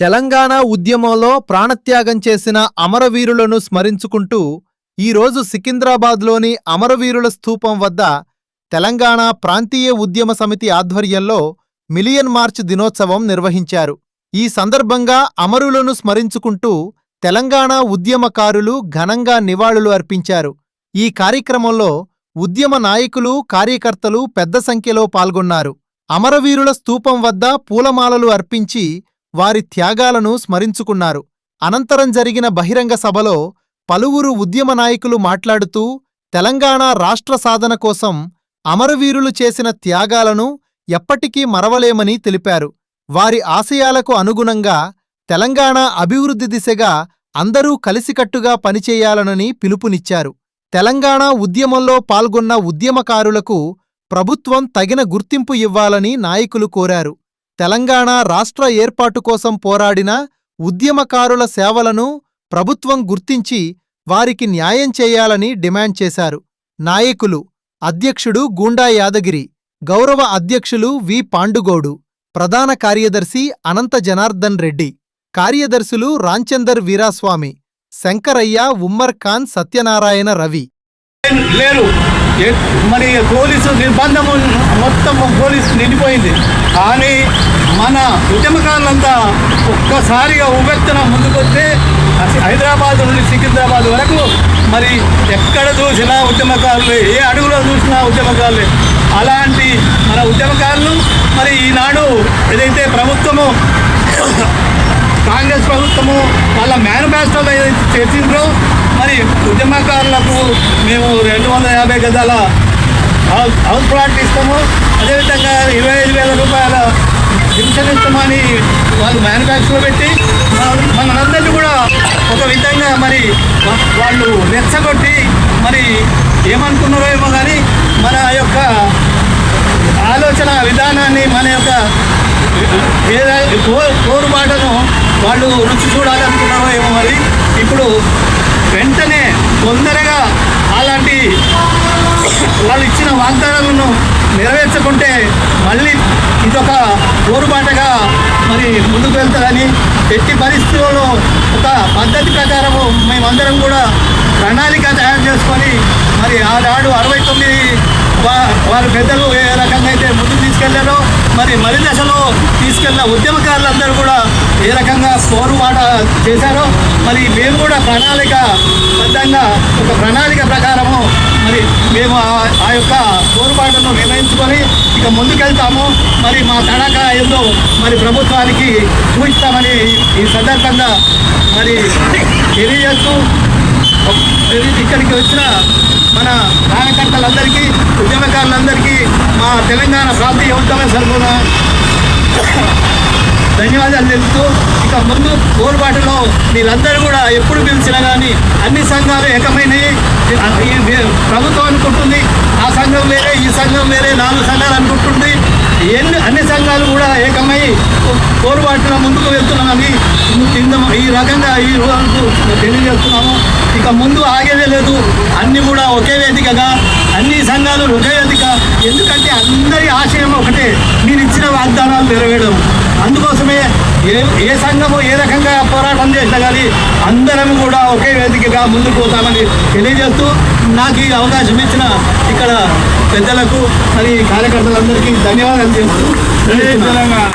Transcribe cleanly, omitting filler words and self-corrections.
తెలంగాణ ఉద్యమంలో ప్రాణత్యాగం చేసిన అమరవీరులను స్మరించుకుంటూ ఈరోజు సికింద్రాబాద్లోని అమరవీరుల స్థూపం వద్ద తెలంగాణ ప్రాంతీయ ఉద్యమ సమితి ఆధ్వర్యంలో మిలియన్ మార్చ్ దినోత్సవం నిర్వహించారు. ఈ సందర్భంగా అమరులను స్మరించుకుంటూ తెలంగాణ ఉద్యమకారులు ఘనంగా నివాళులు అర్పించారు. ఈ కార్యక్రమంలో ఉద్యమ నాయకులు, కార్యకర్తలు పెద్ద సంఖ్యలో పాల్గొన్నారు. అమరవీరుల స్థూపం వద్ద పూలమాలలు అర్పించి వారి త్యాగాలను స్మరించుకున్నారు. అనంతరం జరిగిన బహిరంగ సభలో పలువురు ఉద్యమ నాయకులు మాట్లాడుతూ తెలంగాణ రాష్ట్ర సాధన కోసం అమరవీరులు చేసిన త్యాగాలను ఎప్పటికీ మరవలేమని తెలిపారు. వారి ఆశయాలకు అనుగుణంగా తెలంగాణ అభివృద్ధి దిశగా అందరూ కలిసికట్టుగా పనిచేయాలనని పిలుపునిచ్చారు. తెలంగాణ ఉద్యమంలో పాల్గొన్న ఉద్యమకారులకు ప్రభుత్వం తగిన గుర్తింపు ఇవ్వాలని నాయకులు కోరారు. తెలంగాణ రాష్ట్ర ఏర్పాటు కోసం పోరాడిన ఉద్యమకారుల సేవలను ప్రభుత్వం గుర్తించి వారికి న్యాయం చేయాలని డిమాండ్ చేశారు. నాయకులు అధ్యక్షుడు గూండా యాదగిరి, గౌరవ అధ్యక్షులు వి పాండుగౌడు, ప్రధాన కార్యదర్శి అనంత జనార్దన్ రెడ్డి, కార్యదర్శులు రాంచందర్ వీరాస్వామి, శంకరయ్య, ఉమ్మర్ ఖాన్, సత్యనారాయణ, రవి లేరు. మరి పోలీసు నిర్బంధము మొత్తం పోలీసు నిండిపోయింది. కానీ మన ఉద్యమకారులంతా ఒక్కసారిగా ఉవ్వెత్తున ముందుకొస్తే హైదరాబాద్ నుండి సికింద్రాబాద్ వరకు మరి ఎక్కడ చూసినా ఉద్యమకారులే, ఏ అడుగులో చూసినా ఉద్యమకారులే. అలాంటి మన ఉద్యమకారులు మరి ఈనాడు ఏదైతే ప్రభుత్వము కాంగ్రెస్ ప్రభుత్వము వాళ్ళ మేనిఫెస్టోలో ఏదైతే చేసిండ్రో మరి ఉద్యమకారులకు మేము 250 గజాల హౌస్ ప్లాట్ ఇస్తాము, అదేవిధంగా 25,000 రూపాయల పెన్షన్ ఇస్తామని వాళ్ళు మేనిఫెస్టోలో పెట్టి మనందరినీ కూడా ఒక విధంగా మరి వాళ్ళు రెచ్చగొట్టి మరి ఏమనుకున్నారో ఏమో కానీ మన యొక్క ఆలోచన విధానాన్ని, మన యొక్క పోరుబాటను వాళ్ళు రుచి చూడాలనుకున్నారో ఏమో. మరి ఇప్పుడు వెంటనే తొందరగా అలాంటి వాళ్ళు ఇచ్చిన వాగ్దానాలను నెరవేర్చకుంటే మళ్ళీ ఇదొక పోరుబాటగా మరి ముందుకు వెళ్తుందని, ఎట్టి పరిస్థితుల్లో ఒక పద్ధతి ప్రకారము మేమందరం కూడా ప్రణాళిక తయారు చేసుకొని మరి ఆనాడు 69 వారు పెద్దలు ఏ రకంగా అయితే ముందుకు తీసుకెళ్లారో మరి మలి దశలో తీసుకెళ్లిన ఉద్యమకారులందరూ కూడా ఏ రకంగా పోరుబాట చేశారో మరి మేము కూడా ప్రణాళికబద్ధంగా ఒక ప్రణాళిక ప్రకారము మరి మేము ఆ యొక్క పోరుబాటను నిర్ణయించుకొని ఇక ముందుకెళ్తాము. మరి మా తడక ఏందో మరి ప్రభుత్వానికి చూపిస్తామని ఈ సందర్భంగా మరి తెలియజేస్తూ ఇక్కడికి వచ్చిన మన కార్యకర్తలందరికీ, ఉద్యమకారులందరికీ మా తెలంగాణ ప్రాంతీయ ఉద్యమ సరఫున ధన్యవాదాలు తెలుపుతూ ఇక ముందు పోరుబాటులో వీళ్ళందరూ కూడా ఎప్పుడు పిలిచినా కానీ అన్ని సంఘాలు ఏకమైనవి. ప్రభుత్వం అనుకుంటుంది ఆ సంఘం వేరే, ఈ సంఘం వేరే, 4 సంఘాలు అనుకుంటుంది. అన్ని సంఘాలు కూడా ఏకమై పోరుబాటులో ముందుకు వెళ్తున్నామని ఈ రకంగా ఈ రోజు తెలియజేస్తున్నాము. ఇక ముందు ఆగేదే లేదు. అన్నీ కూడా ఒకే వేదికగా, అన్ని సంఘాలు ఒకే వేదిక. ఎందుకంటే అందరి ఆశయం ఒకటే, మీరు ఇచ్చిన వాగ్దానాలు నెరవేరడం. అందుకోసమే ఏ సంఘము ఏ రకంగా పోరాటం చేసినా కానీ అందరం కూడా ఒకే వేదికగా ముందుకు పోతామని తెలియజేస్తూ నాకు ఈ అవకాశం ఇచ్చిన ఇక్కడ పెద్దలకు మరి కార్యకర్తలందరికీ ధన్యవాదాలు చేస్తూ